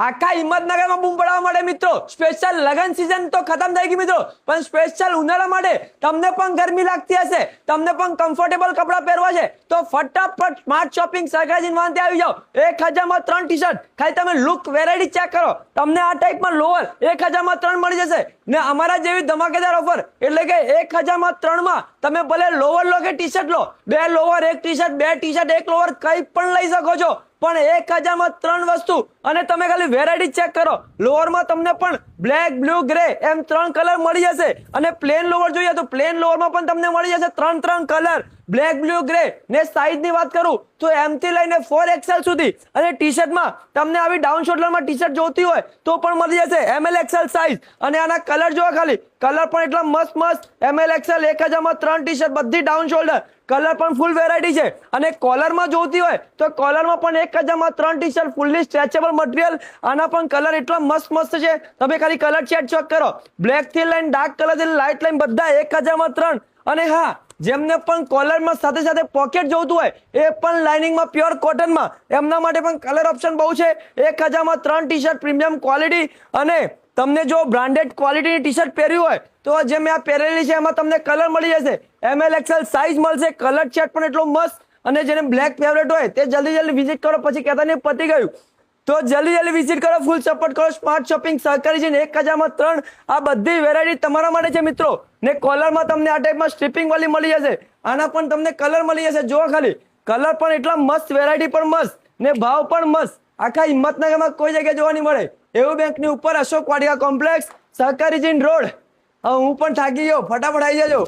આખા હિંમતનગરમાં બૂમ પડાવવા માટે મિત્રો સ્પેશિયલ લગન સીઝન તો ખતમ થઈ ગઈ મિત્રો, પણ સ્પેશિયલ ઉનાળા માટે તમને પણ ગરમી લાગતી હશે, તમને પણ કમ્ફર્ટેબલ કપડા પહેરવા છે તો ફટાફટ સ્માર્ટ શોપિંગ સરકારી વાંધે આવી જાઓ। 1000 માં 3 ટી-શર્ટ, ખાલી તમે લુક વેરાયટી ચેક કરો, તમને આ ટાઈપમાં લોઅર 1000 માં 3 મળી જશે ને અમારા જેવી ધમાકેદાર ઓફર એટલે કે 1000 માં 3 માં તમે ભલે લોઅર લો કે ટી-શર્ટ લો, 2 લોઅર 1 ટી-શર્ટ, 2 ટી-શર્ટ 1 લોઅર કઈ પણ લઈ શકો છો, પણ 1000 માં 3 વસ્તુ અને તમે ખાલી વેરાયટી ચેક કરો। લોઅર માં તમને પણ બ્લેક, બ્લુ, ગ્રે એમ 3 કલર મળી જશે અને પ્લેન લોઅર જોઈએ તો પ્લેન લોઅર માં પણ તમને મળી જશે 3 કલર બ્લેક, બ્લુ, ગ્રે ને સાઈઝ ની વાત કરું તો M થી લઈને 4XL સુધી અને ટી-શર્ટ માં તમને આવી ડાઉન શોલ્ડર માં ટી-શર્ટ જોતી હોય તો પણ મળી જશે ML XL સાઈઝ અને આના કલર જોવા, ખાલી કલર પણ એટલા મસ્ત ML XL 1000 માં 3 ટી-શર્ટ બધી ડાઉન શોલ્ડર, કલર પણ ફૂલ વેરાયટી છે અને કોલર માં જોતી હોય તો કોલર માં પણ 1000 માં 3 ટી-શર્ટ ફૂલી સ્ટ્રેચેબલ મટીરીયલ, આના પણ કલર એટલા મસ્ત છે, તમે ખાલી કલર ચેક કરો, બ્લેક થી લઈને ડાર્ક કલર થી લાઇટ લાઈન બધા 1000 માં 3 અને હા જેમને પણ કોલરમાં સાથે પોકેટ જોતું હોય એ પણ લાઇનિંગમાં પ્યોર કોટનમાં એમના માટે પણ કલર ઓપ્શન બહુ છે। 1000 માં 3 ટી-શર્ટ પ્રીમિયમ ક્વોલિટી અને તમને જો બ્રાન્ડેડ ક્વોલિટીની ટી-શર્ટ પહેરવી હોય તો જે મેં આ પહેરેલી છે એમાં તમને કલર મળી જશે, ML XL સાઈઝ મળશે, કલર ચેટ પણ એટલો મસ્ત અને જેને બ્લેક ફેવરેટ હોય તે જલ્દી વિઝિટ કરો, પછી કહેતા નહીં પતી ગયું તો જલ્દી વિઝિટ કરો, ફૂલ સપોર્ટ કરો સ્માર્ટ શોપિંગ સરકારી છે ને 1000 માં 3 આ બધી વેરાયટી તમારા માટે છે મિત્રો ને કોલરમાં તમને આ ટાઈપમાં સ્ટ્રીપિંગ વાળી મળી જશે, આના પણ તમને કલર મળી જશે, જો ખાલી કલર પણ એટલા મસ્ત, વેરાયટી પણ મસ્ત ને ભાવ પણ મસ્ત, આખા હિંમતનગરમાં કોઈ જગ્યાએ જોવા નહીં મળે એવું બેંકની ઉપર અશોક વાટિકા કોમ્પ્લેક્સ સરકારી જીન રોડ। હું પણ થાકી ગયો, ફટાફટ આવી જજો।